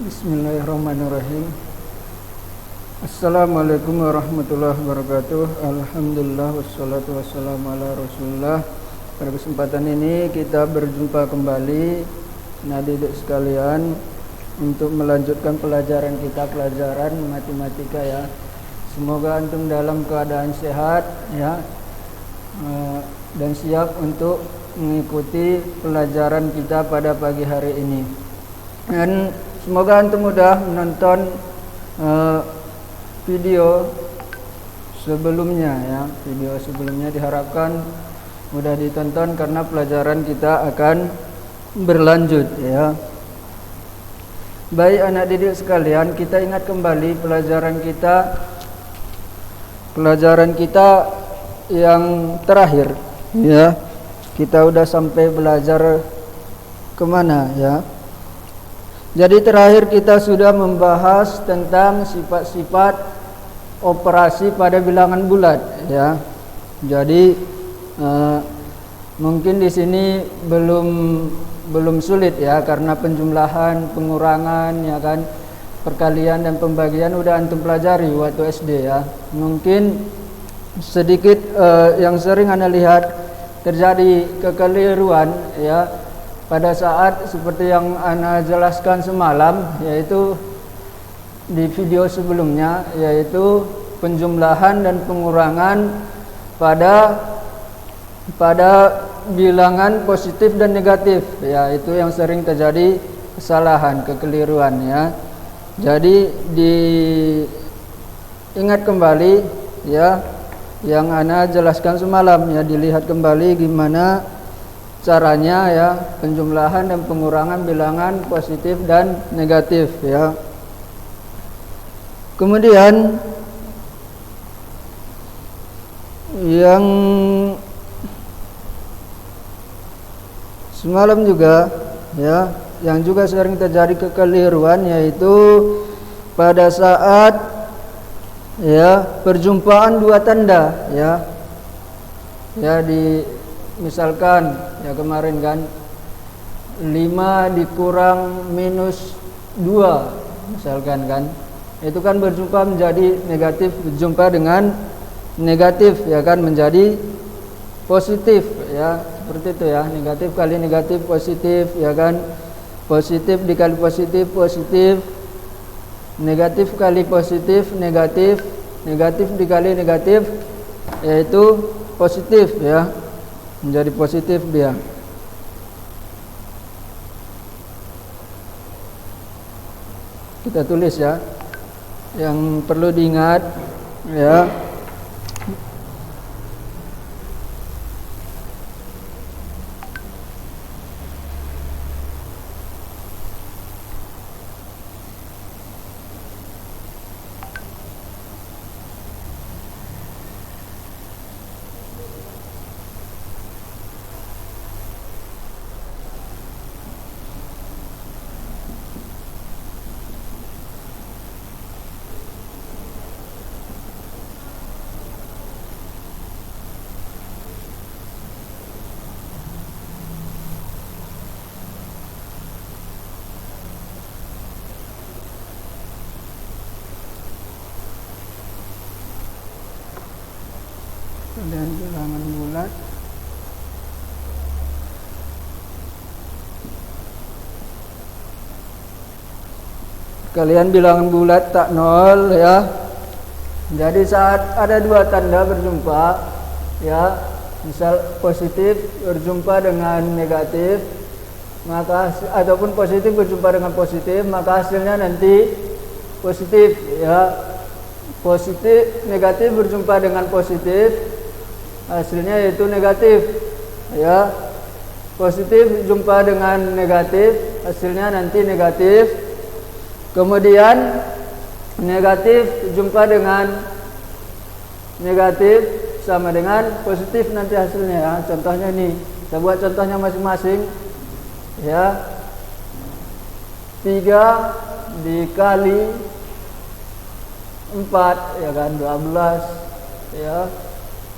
Bismillahirrahmanirrahim. Assalamualaikum warahmatullahi wabarakatuh. Alhamdulillah wassalatu wassalamu ala Rasulullah. Pada kesempatan ini kita berjumpa kembali adik-adik sekalian untuk melanjutkan pelajaran kita, pelajaran matematika ya. Semoga antum dalam keadaan sehat ya, dan siap untuk mengikuti pelajaran kita pada pagi hari ini. Dan semoga antum mudah menonton video sebelumnya ya. Video sebelumnya diharapkan mudah ditonton karena pelajaran kita akan berlanjut ya. Baik anak didik sekalian, kita ingat kembali pelajaran kita yang terakhir ya. Kita udah sampai belajar kemana ya. Jadi terakhir kita sudah membahas tentang sifat-sifat operasi pada bilangan bulat ya. Jadi mungkin di sini belum sulit ya, karena penjumlahan, pengurangan ya kan, perkalian dan pembagian udah antum pelajari waktu SD ya. Mungkin sedikit yang sering Anda lihat terjadi kekeliruan ya pada saat seperti yang Ana jelaskan semalam, yaitu di video sebelumnya, yaitu penjumlahan dan pengurangan pada bilangan positif dan negatif ya. Itu yang sering terjadi kesalahan, kekeliruan ya. Jadi diingat kembali ya yang Ana jelaskan semalam ya, dilihat kembali gimana caranya ya, penjumlahan dan pengurangan bilangan positif dan negatif ya. Kemudian yang semalam juga ya, yang juga sering terjadi kekeliruan, yaitu pada saat ya perjumpaan dua tanda ya. Ya misalkan ya kemarin kan 5 dikurang minus 2 misalkan kan, itu kan berjumpa menjadi negatif, berjumpa dengan negatif ya kan, menjadi positif ya, seperti itu ya. Negatif kali negatif positif ya kan, positif dikali positif positif, negatif kali positif negatif, negatif dikali negatif yaitu positif ya, menjadi positif dia. Kita tulis ya, yang perlu diingat ya. Dan bilangan bulat kalian bilangan bulat tak nol ya. Jadi saat ada dua tanda berjumpa ya, misal positif berjumpa dengan negatif, maka ataupun positif berjumpa dengan positif, maka hasilnya nanti positif ya. Positif negatif berjumpa dengan positif, hasilnya yaitu negatif ya. Positif jumpa dengan negatif, hasilnya nanti negatif. Kemudian negatif jumpa dengan negatif sama dengan positif nanti hasilnya ya. Contohnya ini, kita buat contohnya masing-masing ya. 3 dikali 4 ya kan, 12 ya.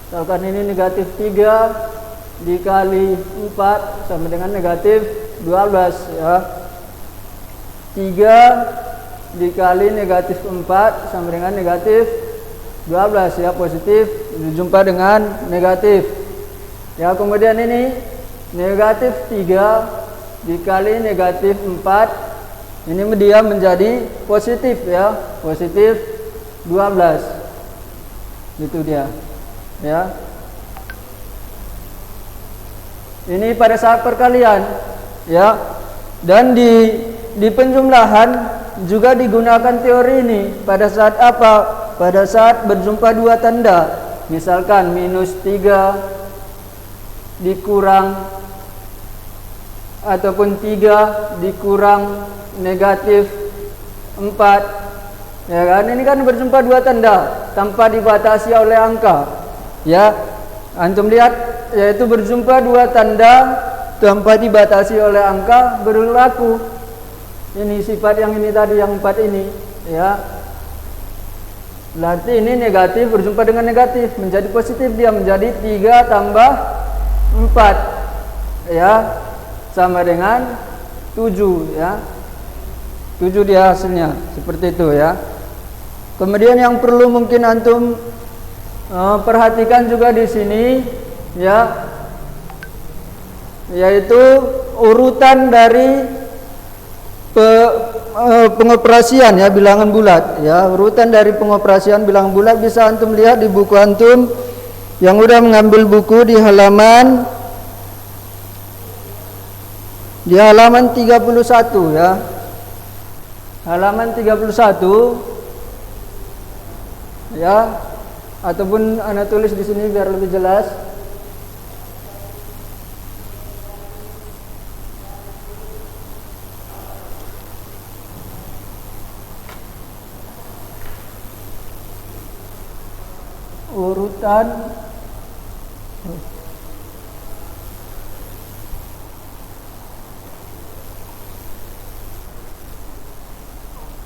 Misalkan ini negatif 3 dikali 4 sama dengan negatif 12 ya. 3 dikali negatif 4 sama dengan negatif 12 ya, positif dijumpa dengan negatif. Ya, kemudian ini negatif 3 dikali negatif 4, ini dia menjadi positif ya, positif 12. Itu dia. Ya. Ini pada saat perkalian ya. Dan di penjumlahan juga digunakan teori ini pada saat apa? Pada saat berjumpa dua tanda. Misalkan minus 3 dikurang ataupun 3 dikurang negatif 4. Ya kan? Ini kan berjumpa dua tanda tanpa dibatasi oleh angka. Ya. Antum lihat, yaitu berjumpa dua tanda tanpa dibatasi oleh angka berlaku. Ini sifat yang ini tadi, yang 4 ini, ya. Berarti ini negatif berjumpa dengan negatif menjadi positif, dia menjadi 3 tambah 4, ya, sama dengan 7, ya. 7 dia hasilnya, seperti itu ya. Kemudian yang perlu mungkin antum perhatikan juga di sini, ya, yaitu urutan dari pengoperasian ya, bilangan bulat ya. Urutan dari pengoperasian bilangan bulat bisa antum lihat di buku antum yang udah mengambil buku di halaman 31 ya. Halaman 31 ya, ataupun ana tulis di sini biar lebih jelas.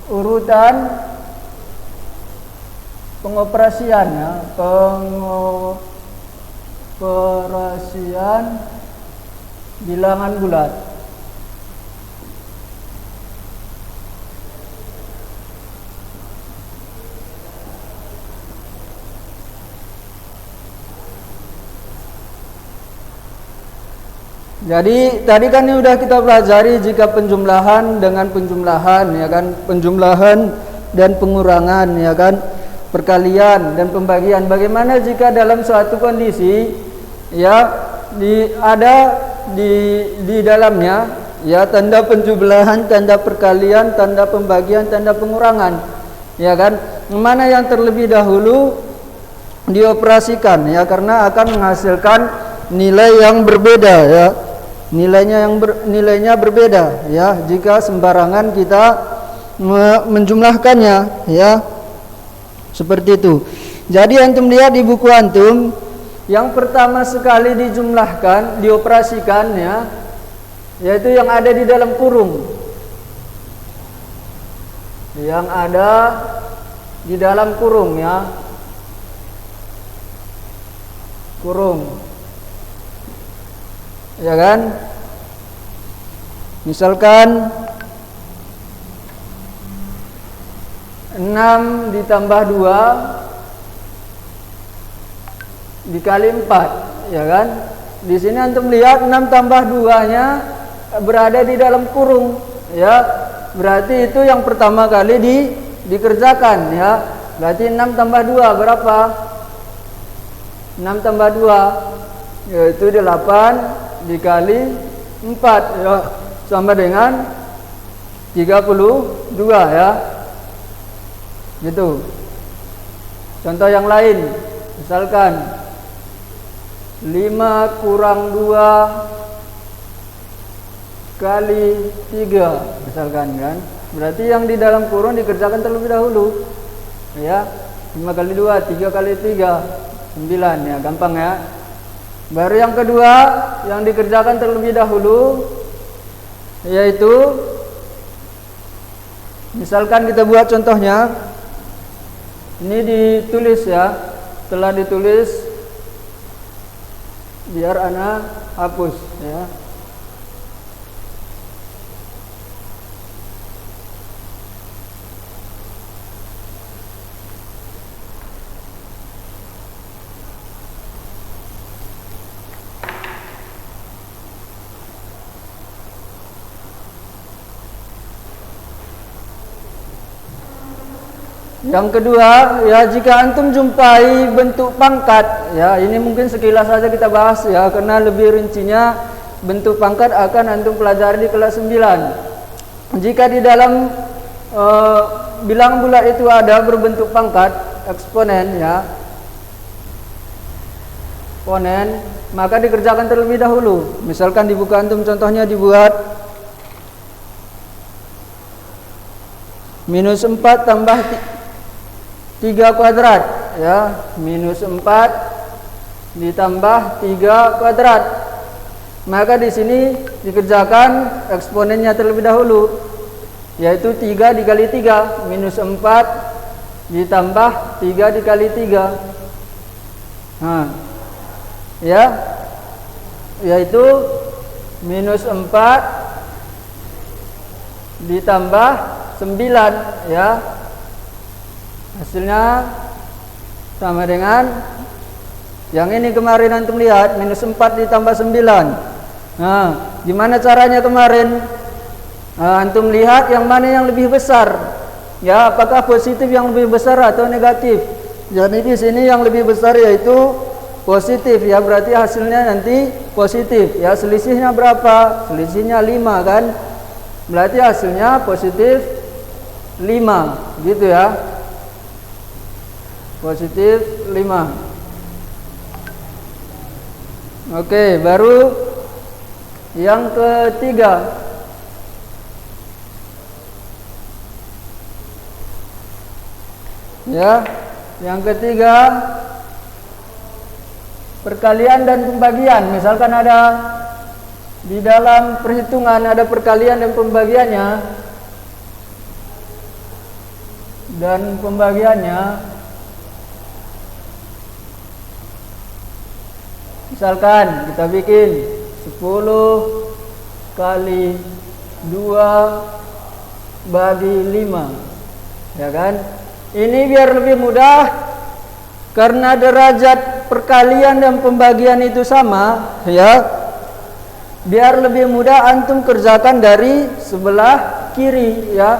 Urutan pengoperasian ya, pengoperasian bilangan bulat. Jadi tadi kan ini udah kita pelajari jika penjumlahan dengan penjumlahan ya kan, penjumlahan dan pengurangan ya kan, perkalian dan pembagian. Bagaimana jika dalam suatu kondisi ya di dalamnya ya tanda penjumlahan, tanda perkalian, tanda pembagian, tanda pengurangan ya kan, mana yang terlebih dahulu dioperasikan ya, karena akan menghasilkan nilai yang berbeda ya. Nilainya berbeda ya jika sembarangan kita menjumlahkannya ya. Seperti itu. Jadi antum lihat di buku antum, yang pertama sekali dijumlahkan, dioperasikan ya, yaitu yang ada di dalam kurung. Yang ada di dalam kurung ya. Kurung. Ya kan? Misalkan 6 ditambah 2 dikali 4, ya kan? Di sini antum lihat 6 tambah 2-nya berada di dalam kurung, ya. Berarti itu yang pertama kali dikerjakan, ya. Berarti 6 tambah 2 berapa? 6 tambah 2 yaitu 8 dikali 4 ya, sama dengan 32 ya. Gitu. Contoh yang lain, misalkan 5 kurang 2 kali 3 misalkan kan. Berarti yang di dalam kurung dikerjakan terlebih dahulu. Ya. 5 kali 2, 3 kali 3, 9 ya, gampang ya. Baru yang kedua yang dikerjakan terlebih dahulu, yaitu misalkan kita buat contohnya. Ini ditulis ya, telah ditulis, biar ana hapus ya. Yang kedua, ya jika antum jumpai bentuk pangkat, ya ini mungkin sekilas saja kita bahas ya, karena lebih rincinya bentuk pangkat akan antum pelajari di kelas 9. Jika di dalam bilangan bulat itu ada berbentuk pangkat, eksponen ya, eksponen, maka dikerjakan terlebih dahulu. Misalkan dibuka antum, contohnya dibuat minus 4 tambah 3 kuadrat ya, minus 4 ditambah 3 kuadrat. Maka di sini dikerjakan eksponennya terlebih dahulu, yaitu 3 dikali 3, minus 4 ditambah 3 dikali 3. Nah, ya, yaitu minus 4 ditambah 9 ya, hasilnya sama dengan yang ini kemarin antum lihat, minus 4 ditambah 9. Nah, gimana caranya kemarin? Antum lihat yang mana yang lebih besar, ya, apakah positif yang lebih besar atau negatif. Jadi di sini yang lebih besar yaitu positif ya, berarti hasilnya nanti positif ya. Selisihnya berapa? Selisihnya 5 kan, berarti hasilnya positif 5 gitu ya, positif 5. Oke, baru yang ketiga, ya, yang ketiga perkalian dan pembagian. Misalkan ada di dalam perhitungan ada perkalian dan pembagiannya, dan pembagiannya misalkan kita bikin 10 kali 2 bagi 5 ya kan. Ini biar lebih mudah, karena derajat perkalian dan pembagian itu sama ya, biar lebih mudah antum kerjakan dari sebelah kiri ya.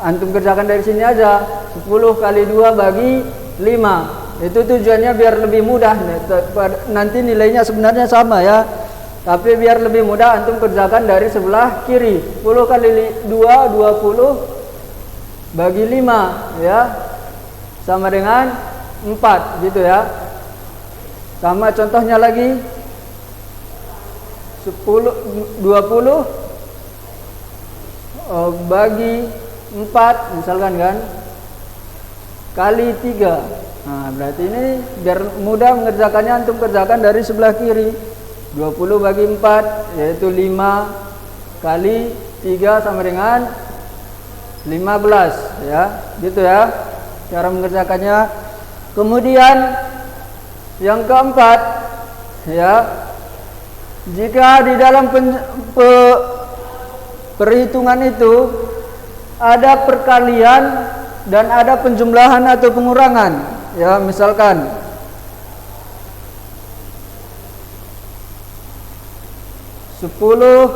Antum kerjakan dari sini aja, 10 kali 2 bagi 5. Itu tujuannya biar lebih mudah. Nanti nilainya sebenarnya sama ya, tapi biar lebih mudah antum kerjakan dari sebelah kiri. 10 kali 2 20 bagi 5 ya, sama dengan 4 gitu ya. Sama contohnya lagi, 20 bagi 4 misalkan kan, kali 3. Nah, berarti ini biar mudah mengerjakannya antum kerjakan dari sebelah kiri. 20 bagi 4 yaitu 5 kali 3 sama dengan 15 ya, gitu ya cara mengerjakannya. Kemudian yang keempat ya, jika di dalam perhitungan itu ada perkalian dan ada penjumlahan atau pengurangan ya, misalkan Sepuluh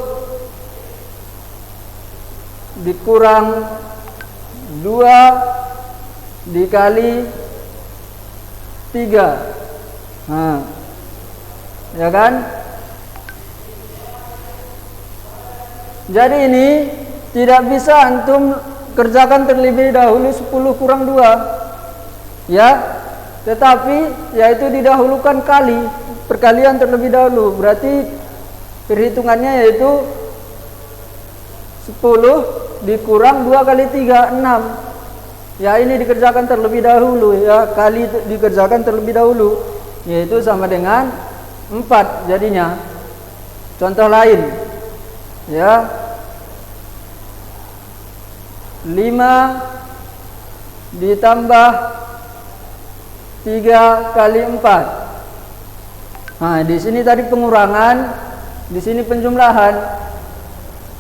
dikurang 2 dikali 3. Nah, ya kan? Jadi ini tidak bisa antum kerjakan terlebih dahulu 10 kurang 2 ya, tetapi yaitu didahulukan kali perkalian terlebih dahulu. Berarti perhitungannya yaitu 10 dikurang 2 kali 3 6 ya, ini dikerjakan terlebih dahulu ya, kali dikerjakan terlebih dahulu, yaitu sama dengan 4 jadinya. Contoh lain ya, 5 ditambah 3 kali 4. Nah, di sini tadi pengurangan, di sini penjumlahan.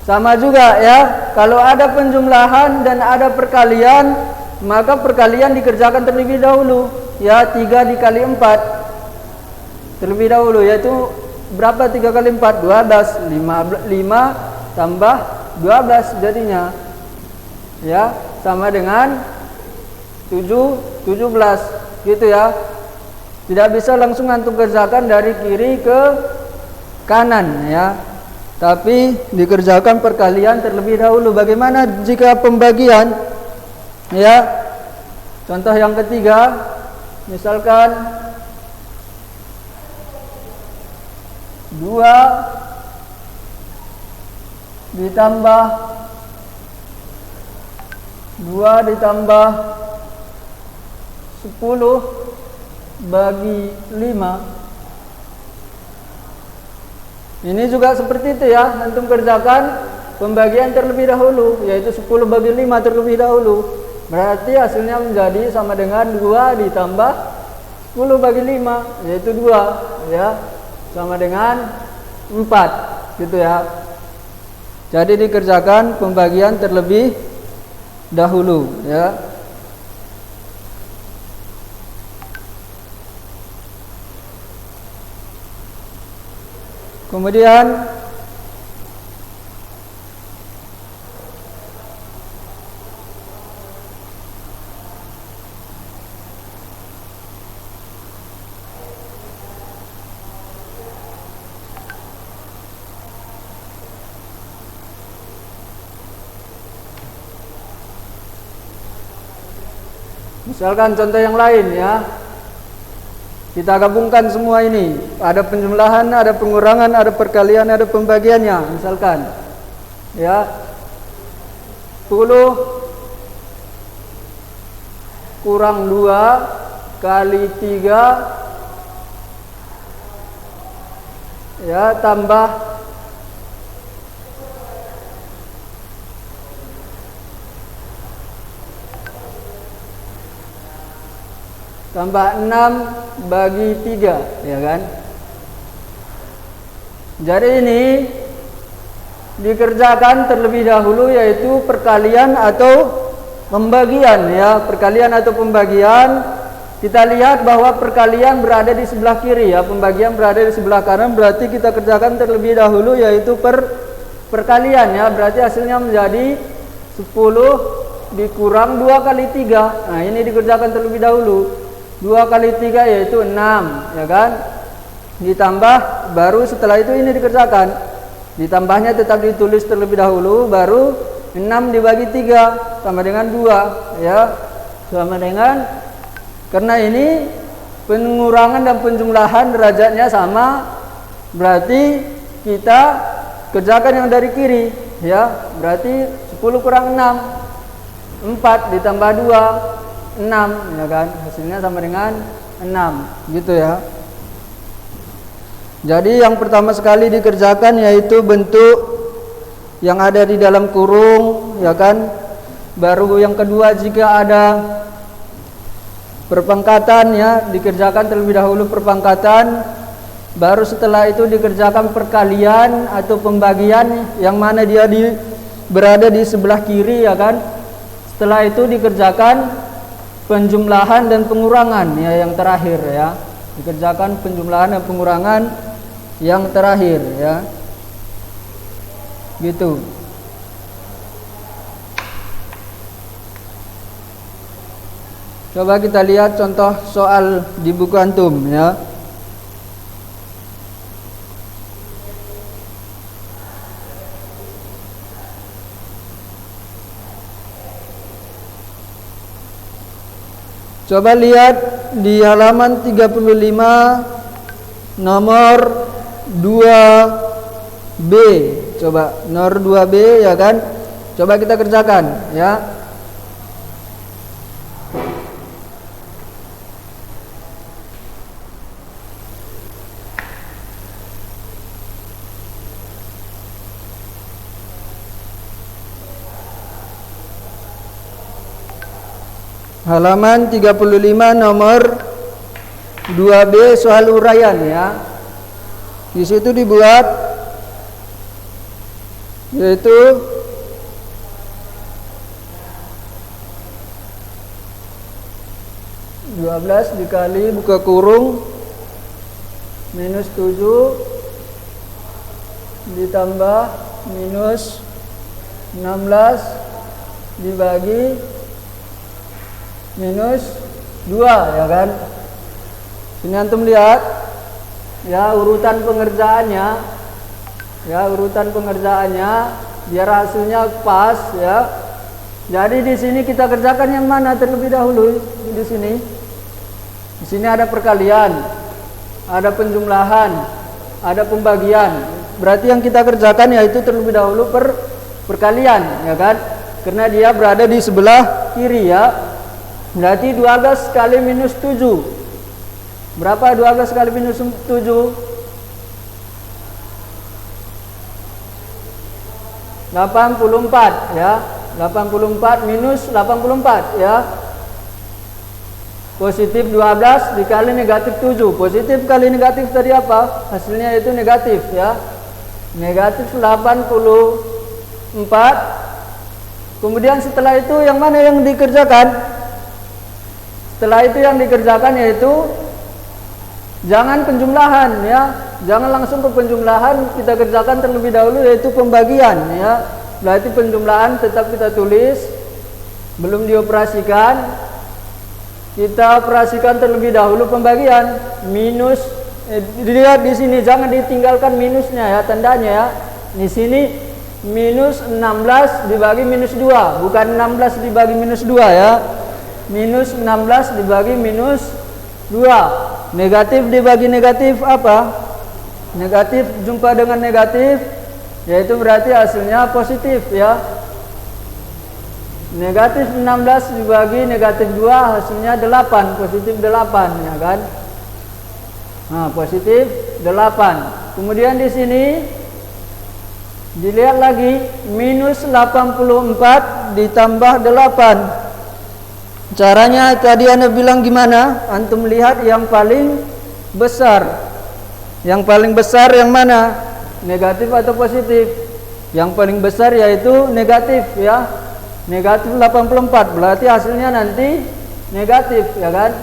Sama juga ya, kalau ada penjumlahan dan ada perkalian, maka perkalian dikerjakan terlebih dahulu ya, 3 dikali 4 terlebih dahulu, yaitu berapa 3 kali 4? 12. 5 tambah 12 jadinya ya, sama dengan 17 gitu ya. Tidak bisa langsung antum kerjakan dari kiri ke kanan ya, tapi dikerjakan perkalian terlebih dahulu. Bagaimana jika pembagian ya? Contoh yang ketiga, misalkan 2 ditambah 10 bagi 5. Ini juga seperti itu ya, antum kerjakan pembagian terlebih dahulu, yaitu 10 bagi 5 terlebih dahulu. Berarti hasilnya menjadi sama dengan 2 ditambah 10 bagi 5, yaitu 2 ya, sama dengan 4 gitu ya. Jadi dikerjakan pembagian terlebih dahulu ya. Kemudian misalkan contoh yang lain ya. Kita gabungkan semua ini. Ada penjumlahan, ada pengurangan, ada perkalian, ada pembagiannya. Misalkan ya, 10 kurang 2 kali 3 ya, tambah 6 bagi 3 ya kan. Jadi ini dikerjakan terlebih dahulu, yaitu perkalian atau pembagian ya. Perkalian atau pembagian, kita lihat bahwa perkalian berada di sebelah kiri ya, pembagian berada di sebelah kanan. Berarti kita kerjakan terlebih dahulu, yaitu perkalian ya. Berarti hasilnya menjadi 10 dikurang 2 kali 3. Nah ini dikerjakan terlebih dahulu. 2 kali 3 yaitu 6 ya kan. Ditambah, baru setelah itu ini dikerjakan. Ditambahnya tetap ditulis terlebih dahulu, baru 6 dibagi 3 sama dengan 2 ya. Sama dengan, karena ini pengurangan dan penjumlahan derajatnya sama, berarti kita kerjakan yang dari kiri ya. Berarti 10 kurang 6, 4 ditambah 2 6 ya kan, hasilnya sama dengan 6 gitu ya. Jadi yang pertama sekali dikerjakan yaitu bentuk yang ada di dalam kurung ya kan. Baru yang kedua, jika ada perpangkatan ya, dikerjakan terlebih dahulu perpangkatan. Baru setelah itu dikerjakan perkalian atau pembagian, yang mana dia berada di sebelah kiri ya kan. Setelah itu dikerjakan penjumlahan dan pengurangan ya, yang terakhir ya. Dikerjakan penjumlahan dan pengurangan yang terakhir ya. Gitu. Coba kita lihat contoh soal di buku antum ya. Coba lihat di halaman 35 nomor 2B. Coba nomor 2B ya kan. Coba kita kerjakan ya. Halaman 35 nomor 2B soal uraian ya. Di situ dibuat yaitu (12) dikali buka kurung minus 7 ditambah minus 16 dibagi minus 2 ya kan. Sini antum lihat ya urutan pengerjaannya. Ya, urutan pengerjaannya biar hasilnya pas ya. Jadi di sini kita kerjakan yang mana terlebih dahulu di sini. Di sini ada perkalian, ada penjumlahan, ada pembagian. Berarti yang kita kerjakan yaitu terlebih dahulu perkalian ya kan. Karena dia berada di sebelah kiri ya. Berarti 12 kali minus 7. Berapa 12 kali minus 7? 84 ya. 84 minus 84 ya. Positif 12 dikali negatif 7. Positif kali negatif tadi apa? Hasilnya itu negatif ya. Negatif 84. Kemudian setelah itu yang mana yang dikerjakan? Setelah itu yang dikerjakan yaitu jangan penjumlahan ya. Jangan langsung ke penjumlahan, kita kerjakan terlebih dahulu yaitu pembagian ya. Berarti penjumlahan tetap kita tulis, belum dioperasikan. Kita operasikan terlebih dahulu pembagian. Minus dilihat di sini jangan ditinggalkan minusnya ya, tandanya ya. Di sini minus 16 dibagi minus 2, bukan 16 dibagi minus 2 ya. Minus 16 dibagi minus 2. Negatif dibagi negatif apa? Negatif jumpa dengan negatif, yaitu berarti hasilnya positif ya. Negatif 16 dibagi negatif 2 hasilnya 8, positif 8 ya kan. Nah, positif 8. Kemudian di sini dilihat lagi minus 84 ditambah 8. Caranya tadi Anda bilang gimana? Antum lihat yang paling besar. Yang paling besar yang mana? Negatif atau positif? Yang paling besar yaitu negatif ya. Negatif 84. Berarti hasilnya nanti negatif ya kan?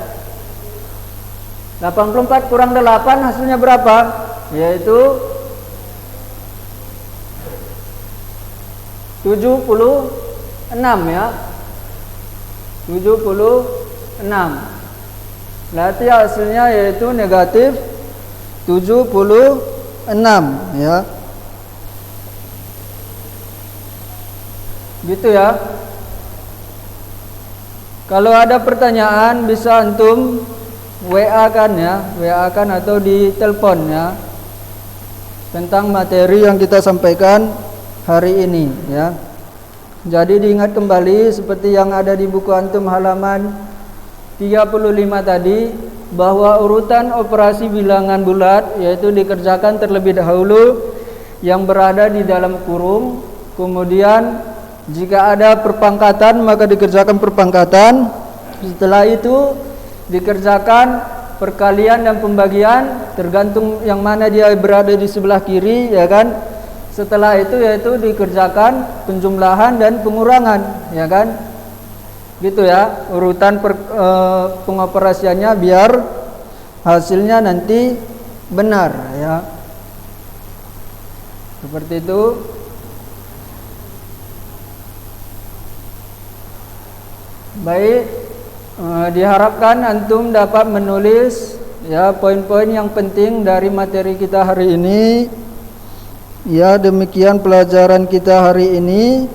84 kurang 8 hasilnya berapa? Yaitu 76 ya. 76. Berarti hasilnya yaitu negatif 76 ya. Gitu ya. Kalau ada pertanyaan bisa antum WA kan ya, WA kan atau di telepon ya. Tentang materi yang kita sampaikan hari ini ya. Jadi diingat kembali seperti yang ada di buku antum halaman 35 tadi, bahwa urutan operasi bilangan bulat yaitu dikerjakan terlebih dahulu yang berada di dalam kurung. Kemudian jika ada perpangkatan maka dikerjakan perpangkatan. Setelah itu dikerjakan perkalian dan pembagian, tergantung yang mana dia berada di sebelah kiri ya kan. Setelah itu yaitu dikerjakan penjumlahan dan pengurangan ya kan. Gitu ya urutan pengoperasiannya biar hasilnya nanti benar ya. Seperti itu. Baik, diharapkan antum dapat menulis ya poin-poin yang penting dari materi kita hari ini. Ya, demikian pelajaran kita hari ini.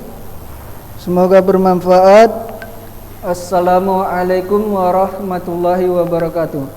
Semoga bermanfaat. Assalamualaikum warahmatullahi wabarakatuh.